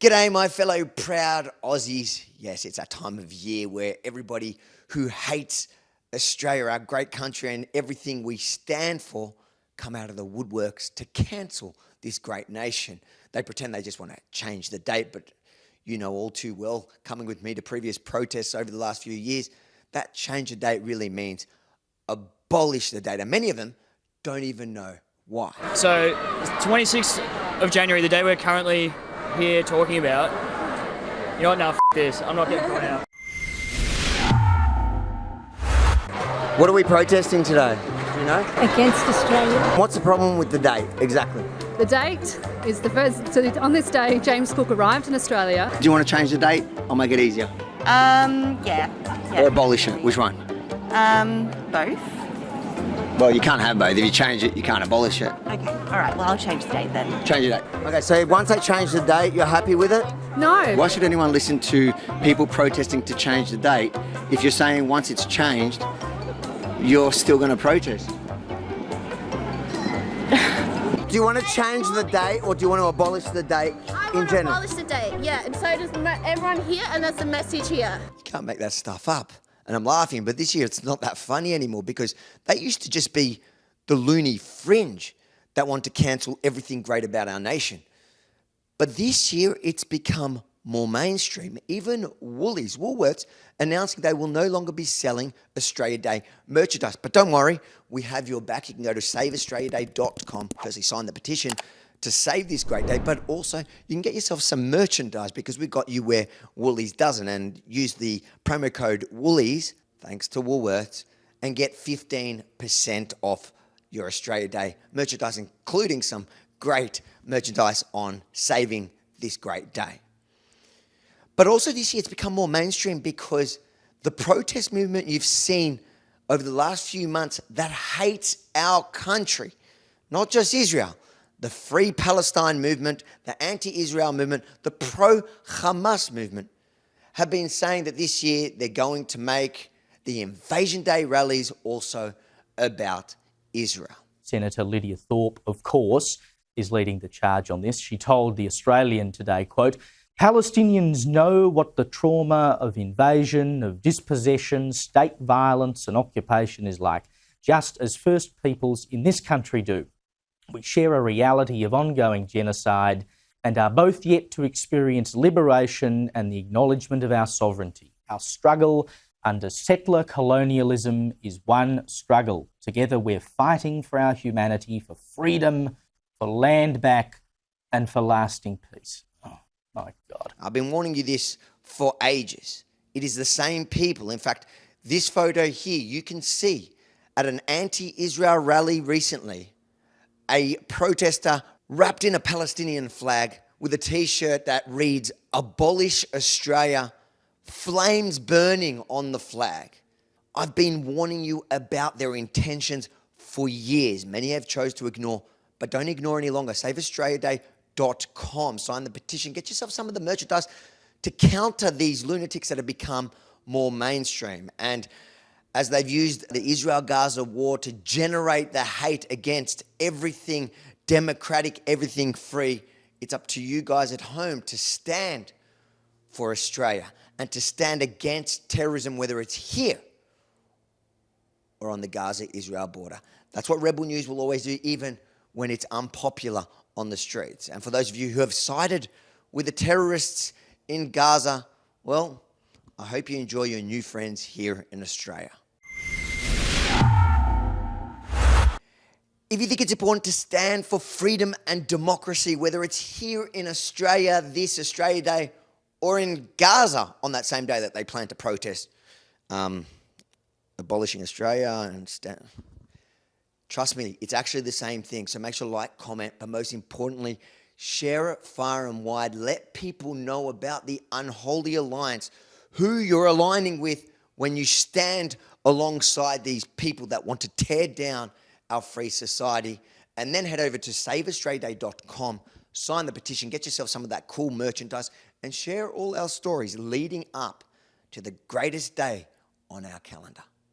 G'day, my fellow proud Aussies. Yes, it's that time of year where everybody who hates Australia, our great country, and everything we stand for come out of the woodworks to cancel this great nation. They pretend they just want to change the date, but you know all too well, coming with me to previous protests over the last few years, that change of date really means abolish the date. And many of them don't even know why. So, 26th of January, the day we're currently here talking about. You know what? Now, this. I'm not getting caught out. What are we protesting today? Do you know? Against Australia. What's the problem with the date, exactly? The date is the first. So on this day, James Cook arrived in Australia. Do you want to change the date? I'll make it easier. Yeah. Or abolish it? Which one? Both. Well, you can't have both. If you change it, you can't abolish it. Okay, all right, well, I'll change the date then. Change the date. Okay, so once they change the date, you're happy with it? No. Why should anyone listen to people protesting to change the date if you're saying once it's changed, you're still going to protest? Do you want to change the date or do you want to abolish the date in general? I want to abolish the date, yeah, and so does everyone here, and that's the message here. You can't make that stuff up. And I'm laughing, but this year it's not that funny anymore because they used to just be the loony fringe that want to cancel everything great about our nation. But this year it's become more mainstream. Even Woolworths, announcing they will no longer be selling Australia Day merchandise. But don't worry, we have your back. You can go to saveaustraliaday.com, firstly sign the petition to save this great day, but also you can get yourself some merchandise because we've got you where Woolies doesn't, and use the promo code Woolies, thanks to Woolworths, and get 15% off your Australia Day merchandise, including some great merchandise on saving this great day. But also this year it's become more mainstream because the protest movement you've seen over the last few months that hates our country, not just Israel, the Free Palestine movement, the anti-Israel movement, the pro-Hamas movement, have been saying that this year they're going to make the Invasion Day rallies also about Israel. Senator Lydia Thorpe, of course, is leading the charge on this. She told The Australian today, quote, "Palestinians know what the trauma of invasion, of dispossession, state violence and occupation is like, just as First Peoples in this country do. We share a reality of ongoing genocide and are both yet to experience liberation and the acknowledgement of our sovereignty. Our struggle under settler colonialism is one struggle. Together we're fighting for our humanity, for freedom, for land back and for lasting peace." Oh, my God. I've been warning you this for ages. It is the same people. In fact, this photo here, you can see at an anti-Israel rally recently, a protester wrapped in a Palestinian flag with a T-shirt that reads, "Abolish Australia," flames burning on the flag. I've been warning you about their intentions for years. Many have chose to ignore, but don't ignore any longer. SaveAustraliaDay.com. Sign the petition. Get yourself some of the merchandise to counter these lunatics that have become more mainstream. And as they've used the Israel-Gaza war to generate the hate against everything democratic, everything free, it's up to you guys at home to stand for Australia and to stand against terrorism, whether it's here or on the Gaza-Israel border. That's what Rebel News will always do, even when it's unpopular on the streets. And for those of you who have sided with the terrorists in Gaza, well, I hope you enjoy your new friends here in Australia. If you think it's important to stand for freedom and democracy, whether it's here in Australia, this Australia Day, or in Gaza on that same day that they plan to protest abolishing Australia, trust me, it's actually the same thing. So make sure to like, comment, but most importantly, share it far and wide. Let people know about the unholy alliance, who you're aligning with when you stand alongside these people that want to tear down our free society. And then head over to SaveAustraliaDay.com, sign the petition, get yourself some of that cool merchandise, and share all our stories leading up to the greatest day on our calendar.